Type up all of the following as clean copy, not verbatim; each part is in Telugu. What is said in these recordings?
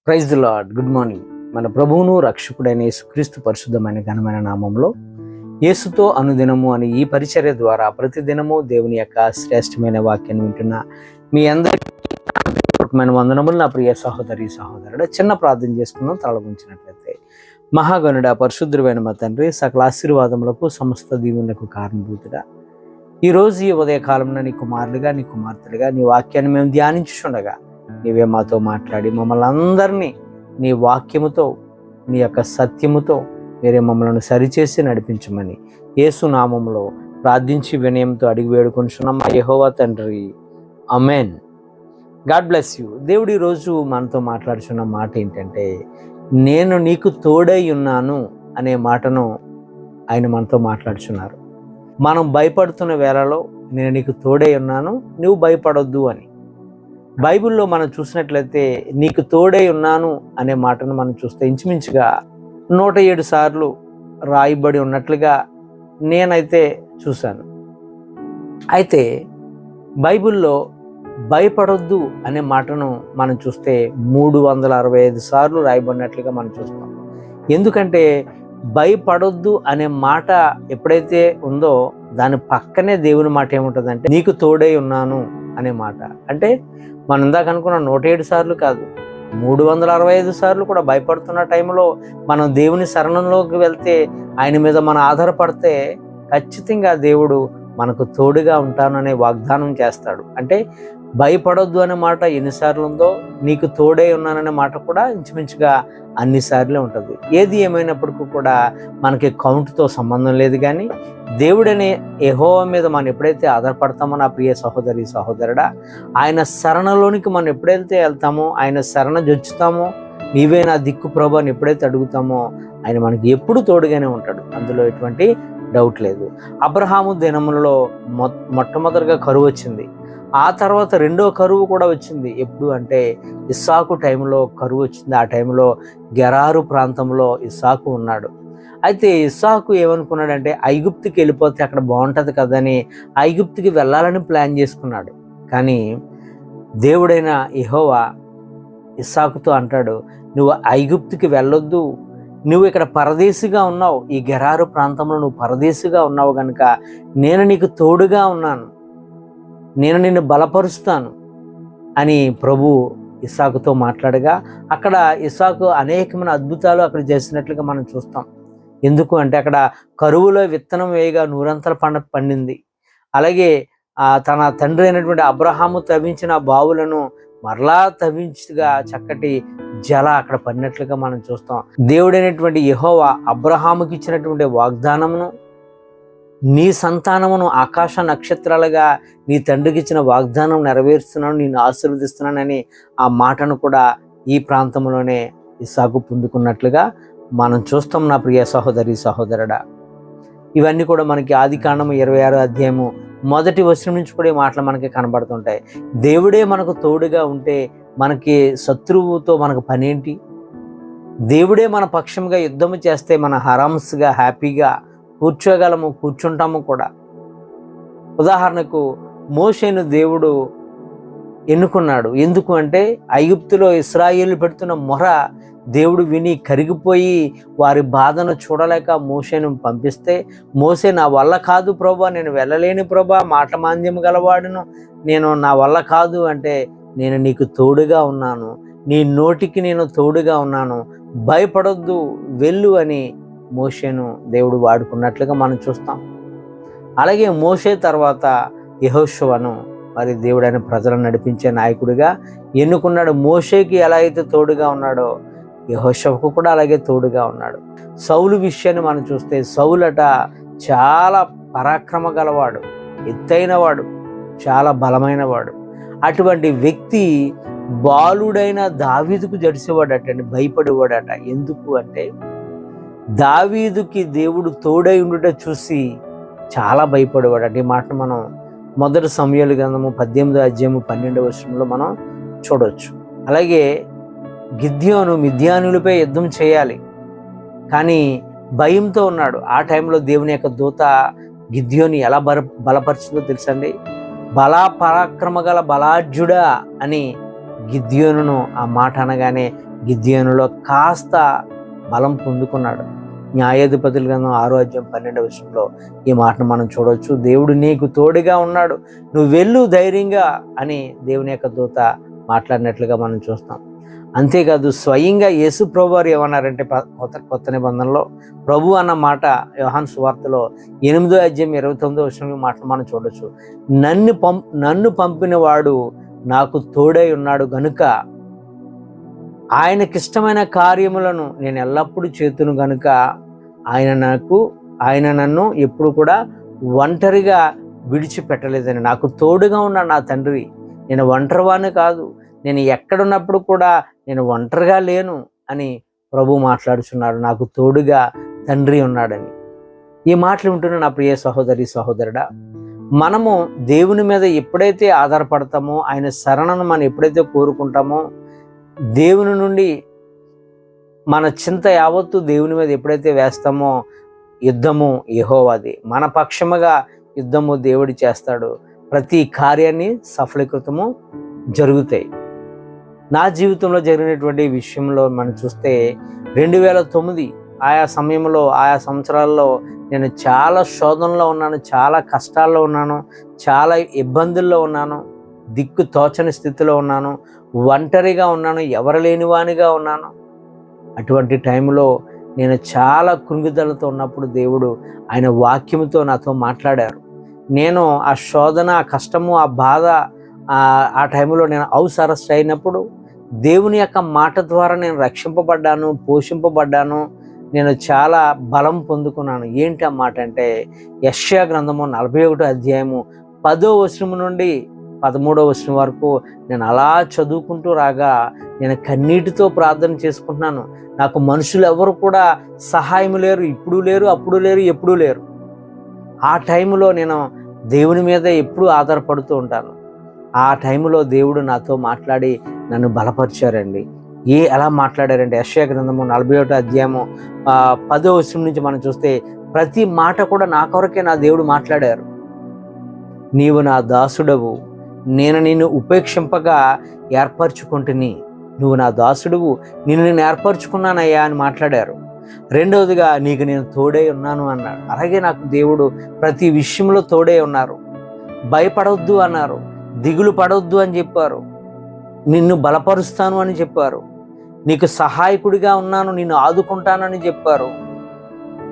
Praise the lord. Good morning. మన ప్రభువును రక్షకుడైన యేసుక్రీస్తు పరిశుద్ధమైన ఘనమైన నామంలో యేసుతో అనుదినము అని ఈ పరిచర్య ద్వారా ప్రతిదినము దేవుని యొక్క శ్రేష్టమైన వాక్యాన్ని వింటున్న మీ అందరికీ వందనములు. నా ప్రియ సహోదరి సహోదరుడు, చిన్న ప్రార్థన చేసుకుందాం. తలగుంచినట్లయితే, మహాగణుడ పరిశుద్ధుడైన మా తండ్రి, సకల ఆశీర్వాదములకు సమస్త దీవెనలకు కారణభూతుడా, ఈరోజు ఈ ఉదయకాలంలో నీ కుమారులుగా నీ కుమార్తెలుగా నీ వాక్యాన్ని మేము ధ్యానించుండగా నీవే మాతో మాట్లాడి మమ్మల్ని అందరినీ నీ వాక్యముతో నీ యొక్క సత్యముతో మీరే మమ్మల్ని సరిచేసి నడిపించమని యేసు నామములో ప్రార్థించి వినయంతో అడిగి వేడుకొనుచున్నాం మా యెహోవా తండ్రి, ఆమేన్. God bless you. దేవుడు ఈరోజు మనతో మాట్లాడుచున్న మాట ఏంటంటే, నేను నీకు తోడై ఉన్నాను అనే మాటను ఆయన మనతో మాట్లాడుచున్నారు. మనం భయపడుతున్న వేళలో నేను నీకు తోడై ఉన్నాను, నువ్వు భయపడొద్దు అని. బైబిల్లో మనం చూసినట్లయితే నీకు తోడై ఉన్నాను అనే మాటను మనం చూస్తే ఇంచుమించుగా 107 సార్లు రాయబడి ఉన్నట్లుగా నేనైతే చూశాను. అయితే బైబిల్లో భయపడొద్దు అనే మాటను మనం చూస్తే 365 సార్లు రాయబడినట్లుగా మనం చూస్తాం. ఎందుకంటే భయపడొద్దు అనే మాట ఎప్పుడైతే ఉందో దాని పక్కనే దేవుని మాట ఏముంటుందంటే నీకు తోడై ఉన్నాను అనే మాట. అంటే మనం ఇందాక అనుకున్న 107 సార్లు కాదు, 365 సార్లు కూడా భయపడుతున్న టైంలో మనం దేవుని శరణంలోకి వెళ్తే, ఆయన మీద మనం ఆధారపడితే ఖచ్చితంగా దేవుడు మనకు తోడుగా ఉంటాననే వాగ్దానం చేస్తాడు. అంటే భయపడొద్దు అనే మాట ఎన్నిసార్లు ఉందో నీకు తోడై ఉన్నాననే మాట కూడా ఇంచుమించుగా అన్నిసార్లే ఉంటుంది. ఏది ఏమైనప్పటికీ కూడా మనకి కౌంట్తో సంబంధం లేదు, కానీ దేవుడనే యెహోవా మీద మనం ఎప్పుడైతే ఆధారపడతామో నా ప్రియ సహోదరి సహోదరుడా, ఆయన శరణలోనికి మనం ఎప్పుడైతే వెళ్తామో, ఆయన శరణ జొచ్చుతామో, నీవే నా దిక్కు ప్రభు అని ఎప్పుడైతే అడుగుతామో ఆయన మనకి ఎప్పుడు తోడుగానే ఉంటాడు. అందులో ఎటువంటి డౌట్ లేదు. అబ్రహాము దినములలో మొట్టమొదటిగా కరువు వచ్చింది. ఆ తర్వాత రెండో కరువు కూడా వచ్చింది. ఎప్పుడు అంటే ఇస్సాకు టైంలో కరువు వచ్చింది. ఆ టైంలో గెరారు ప్రాంతంలో ఇస్సాకు ఉన్నాడు. అయితే ఇస్సాకు ఏమనుకున్నాడంటే ఐగుప్తుకి వెళ్ళిపోతే అక్కడ బాగుంటుంది కదని ఐగుప్తుకి వెళ్ళాలని ప్లాన్ చేసుకున్నాడు. కానీ దేవుడైన యెహోవా ఇస్సాకుతో అంటాడు, నువ్వు ఐగుప్తుకి వెళ్ళొద్దు, నువ్వు ఇక్కడ పరదేశిగా ఉన్నావు, ఈ గెరారు ప్రాంతంలో నువ్వు పరదేశిగా ఉన్నావు కనుక నేను నీకు తోడుగా ఉన్నాను, నేను నిన్ను బలపరుస్తాను అని ప్రభు ఇస్సాకుతో మాట్లాడగా అక్కడ ఇస్సాకు అనేకమైన అద్భుతాలు అక్కడ చేసినట్లుగా మనం చూస్తాం. ఎందుకు అంటే అక్కడ కరువులో విత్తనం వేయగా 100 పండింది. అలాగే తన తండ్రి అయినటువంటి అబ్రహాము తవ్వించిన బావులను మరలా తవ్వించగా చక్కటి జల అక్కడ పడినట్లుగా మనం చూస్తాం. దేవుడైనటువంటి యెహోవా అబ్రహాముకి ఇచ్చినటువంటి వాగ్దానమును, నీ సంతానమును ఆకాశ నక్షత్రాలుగా నీ తండ్రికి ఇచ్చిన వాగ్దానం నెరవేరుస్తున్నాను, నేను ఆశీర్వదిస్తున్నానని ఆ మాటను కూడా ఈ ప్రాంతంలోనే ఇస్సాకు పొందుకున్నట్లుగా మనం చూస్తాం. నా ప్రియ సహోదరి సహోదరుడా, ఇవన్నీ కూడా మనకి ఆదికాండము 26వ అధ్యాయము 1వ వచనం నుంచి కూడా ఈ మాటలు మనకి కనబడుతుంటాయి. దేవుడే మనకు తోడుగా ఉంటే మనకి శత్రువుతో మనకు పనేంటి? దేవుడే మన పక్షంగా యుద్ధము చేస్తే మన హరామ్స్గా హ్యాపీగా కూర్చోగలము, కూర్చుంటాము కూడా. ఉదాహరణకు మోషేను దేవుడు ఎన్నుకున్నాడు. ఎందుకు అంటే ఐగుప్తులో ఇశ్రాయేలు పెడుతున్న మొర దేవుడు విని కరిగిపోయి వారి బాధను చూడలేక మోషేను పంపిస్తే, మోషే నా వల్ల కాదు ప్రభా, నేను వెళ్ళలేని ప్రభా, మాట మాంద్యం గలవాడును, నేను నా వల్ల కాదు అంటే, నేను నీకు తోడుగా ఉన్నాను, నీ నోటికి నేను తోడుగా ఉన్నాను, భయపడొద్దు, వెళ్ళు అని మోషేను దేవుడు వాడుకున్నట్లుగా మనం చూస్తాం. అలాగే మోషే తర్వాత యెహోషువను మరి దేవుడైన ప్రజలను నడిపించే నాయకుడిగా ఎన్నుకున్నాడు. మోషేకి ఎలా అయితే తోడుగా ఉన్నాడో యెహోషువకు కూడా అలాగే తోడుగా ఉన్నాడు. సౌలు విషయాన్ని మనం చూస్తే సౌలట చాలా పరాక్రమ గలవాడు, ఎత్తైనవాడు, చాలా బలమైనవాడు. అటువంటి వ్యక్తి బాలుడైన దావీదుకు జడిసేవాడటండి, భయపడేవాడట. ఎందుకు అంటే దావీదుకి దేవుడు తోడై ఉండుట చూసి చాలా భయపడేవాడట. ఈ మాట మనం 1 సమూయేలు గ్రంథము 18వ అధ్యాయము 12వ వచనంలో మనం చూడవచ్చు. అలాగే గిద్యోను మిద్యానులపై యుద్ధం చేయాలి, కానీ భయంతో ఉన్నాడు. ఆ టైంలో దేవుని యొక్క దూత గిద్యోని ఎలా బలపరిచిందో తెలుసండి. బలా పరాక్రమ గల బలాఢ్యుడా అని గిద్యోనును ఆ మాట అనగానే గిద్యోనులో కాస్త బలం పొందుకున్నాడు. న్యాయాధిపతుల గ్రంథం 6:12 ఈ మాటను మనం చూడవచ్చు. దేవుడు నీకు తోడుగా ఉన్నాడు, నువ్వు వెళ్ళు ధైర్యంగా అని దేవుని యొక్క దూత మాట్లాడినట్లుగా మనం చూస్తాం. అంతేకాదు స్వయంగా యేసు ప్రభు వారు ఏమన్నారంటే కొత్త నిబంధనలో ప్రభు అన్న మాట యోహాను సువార్తలో 8:29 మాటను మనం చూడొచ్చు. నన్ను పంపిన వాడు నాకు తోడై ఉన్నాడు గనుక ఆయనకిష్టమైన కార్యములను నేను ఎల్లప్పుడూ చేతును గనుక ఆయన నన్ను ఎప్పుడు కూడా ఒంటరిగా విడిచిపెట్టలేదని. నాకు తోడుగా ఉన్నాడు నా తండ్రి. నేను ఒంటరివాణ్ణి కాదు, నేను ఎక్కడున్నప్పుడు కూడా నేను ఒంటరిగా లేను అని ప్రభు మాట్లాడుచున్నాడు. నాకు తోడుగా తండ్రి ఉన్నాడని. ఈ మాటలు వింటున్న నా ప్రియ సహోదరి సహోదరుడా, మనము దేవుని మీద ఎప్పుడైతే ఆధారపడతామో, ఆయన శరణను మనం ఎప్పుడైతే కోరుకుంటామో, దేవుని నుండి మన చింత యావత్తు దేవుని మీద ఎప్పుడైతే వేస్తామో, యుద్ధము యెహోవాది, మన పక్షముగా యుద్ధము దేవుడు చేస్తాడు. ప్రతి కార్యాన్ని సఫలీకృతము జరుగుతాయి. నా జీవితంలో జరిగినటువంటి విషయంలో మనం చూస్తే 2009 ఆయా సమయంలో ఆయా సంవత్సరాల్లో నేను చాలా శోధనలో ఉన్నాను, చాలా కష్టాల్లో ఉన్నాను, చాలా ఇబ్బందుల్లో ఉన్నాను, దిక్కు తోచని స్థితిలో ఉన్నాను, ఒంటరిగా ఉన్నాను, ఎవరు లేనివానిగా ఉన్నాను. అటువంటి టైంలో నేను చాలా కృంగిదలతో ఉన్నప్పుడు దేవుడు ఆయన వాక్యముతో నాతో మాట్లాడారు. నేను ఆ శోధన, ఆ కష్టము, ఆ బాధ, ఆ టైంలో నేను హౌస్ అరెస్ట్ అయినప్పుడు దేవుని యొక్క మాట ద్వారా నేను రక్షింపబడ్డాను, పోషింపబడ్డాను, నేను చాలా బలం పొందుకున్నాను. ఏంటి ఆ మాట అంటే యెషయా గ్రంథము 41:10 నుండి 13 వరకు నేను అలా చదువుకుంటూ రాగా నేను కన్నీటితో ప్రార్థన చేసుకుంటున్నాను. నాకు మనుషులు ఎవరు కూడా సహాయం లేరు, ఇప్పుడు లేరు, అప్పుడు లేరు, ఎప్పుడూ లేరు. ఆ టైంలో నేను దేవుని మీద ఎప్పుడూ ఆధారపడుతూ ఉంటాను. ఆ టైంలో దేవుడు నాతో మాట్లాడి నన్ను బలపరిచారండి. ఎలా మాట్లాడారంటే యెషయా గ్రంథము 41:10 నుంచి మనం చూస్తే ప్రతి మాట కూడా నా కొరకే నా దేవుడు మాట్లాడారు. నీవు నా దాసుడవు, నేను నిన్ను ఉపేక్షింపగా ఏర్పరచుకుంటుని. నువ్వు నా దాసుడువు, నేను ఏర్పరచుకున్నానయ్యా అని మాట్లాడారు. రెండవదిగా నీకు నేను తోడై ఉన్నాను అన్నాడు. అలాగే నాకు దేవుడు ప్రతి విషయంలో తోడై ఉన్నారు. భయపడవద్దు అన్నారు, దిగులు పడవద్దు అని చెప్పారు, నిన్ను బలపరుస్తాను అని చెప్పారు, నీకు సహాయకుడిగా ఉన్నాను, నిన్ను ఆదుకుంటానని చెప్పారు.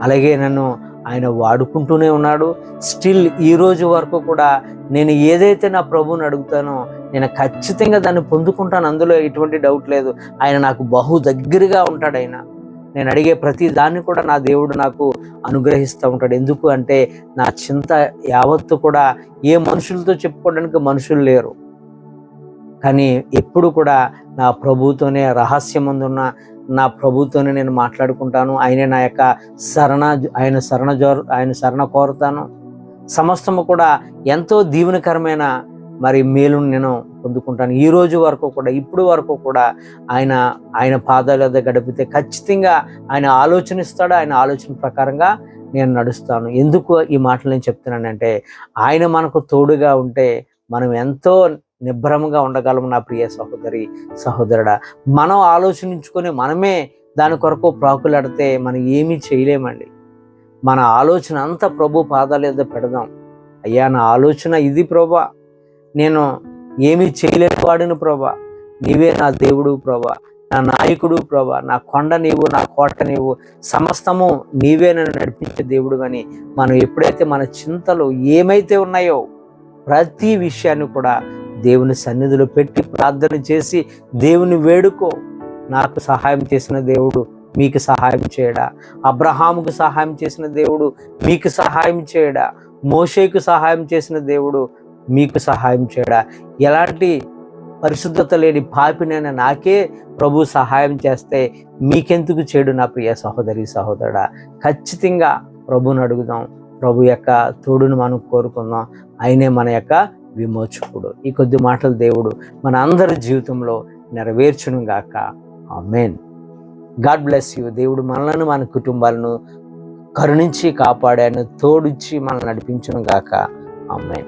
అలాగే నన్ను ఆయన వాడుకుంటూనే ఉన్నాడు. స్టిల్ ఈ రోజు వరకు కూడా నేను ఏదైతే నా ప్రభువుని అడుగుతానో నేను ఖచ్చితంగా దాన్ని పొందుకుంటాను, అందులో ఎటువంటి డౌట్ లేదు. ఆయన నాకు బహు దగ్గరగా ఉంటాడు. నేను అడిగే ప్రతి దాన్ని కూడా నా దేవుడు నాకు అనుగ్రహిస్తూ ఉంటాడు. ఎందుకు అంటే నా చింత యావత్తు కూడా ఏ మనుషులతో చెప్పుకోవడానికి మనుషులు లేరు, కానీ ఎప్పుడు కూడా నా ప్రభువుతోనే రహస్యమందున్న నా ప్రభువుతోనే నేను మాట్లాడుకుంటాను. ఆయన నా యొక్క ఆయన శరణ కోరుతాను. సమస్తము కూడా ఎంతో దీవెనకరమైన మేలును నేను పొందుకుంటాను. ఈ రోజు వరకు కూడా, ఇప్పుడు వరకు కూడా ఆయన పాదాల వద్ద గడిపితే ఖచ్చితంగా ఆయన ఆలోచనిస్తాడు. ఆయన ఆలోచన ప్రకారంగా నేను నడుస్తాను. ఎందుకు ఈ మాటలు నేను చెప్తున్నానంటే ఆయన మనకు తోడుగా ఉంటే మనం ఎంతో నిబ్బరముగా ఉండగలము. నా ప్రియ సహోదరి సహోదరుడా, మనం ఆలోచించుకొని మనమే దాని కొరకు ప్రాకులాడితే మనం ఏమీ చేయలేమండి. మన ఆలోచన అంతా ప్రభు పాదాల వద్ద పెడదాం. అయ్యా, నా ఆలోచన ఇది ప్రభా, నేను ఏమీ చేయలేని వాడిని ప్రభా, నీవే నా దేవుడు ప్రభా, నా నాయకుడు ప్రభా, నా కొండ నీవు, నా కోట నీవు, సమస్తము నీవే నన్ను నడిపించే దేవుడు అని మనం ఎప్పుడైతే మన చింతలు ఏమైతే ఉన్నాయో ప్రతి విషయాన్ని కూడా దేవుని సన్నిధిలో పెట్టి ప్రార్థన చేసి దేవుని వేడుకో. నాకు సహాయం చేసిన దేవుడు మీకు సహాయం చేయడా? అబ్రహాముకు సహాయం చేసిన దేవుడు మీకు సహాయం చేయడా? మోషేకు సహాయం చేసిన దేవుడు మీకు సహాయం చేయడా? ఎలాంటి పరిశుద్ధత లేని పాపినైనా నాకే ప్రభు సహాయం చేస్తే మీకెందుకు చేయడు? నా ప్రియ సహోదరి సహోదరుడా, ఖచ్చితంగా ప్రభుని అడుగుదాం. ప్రభు యొక్క తోడును మనం కోరుకుందాం. ఆయనే మన యొక్క విమోచకుడు. ఈ కొద్ది మాటలు దేవుడు మన అందరి జీవితంలో నెరవేర్చును గాక. ఆమేన్. God bless you. దేవుడు మనలను, మన కుటుంబాలను కరుణించి కాపాడాను, తోడుచ్చి మనల్ని నడిపించును గాక. ఆమేన్.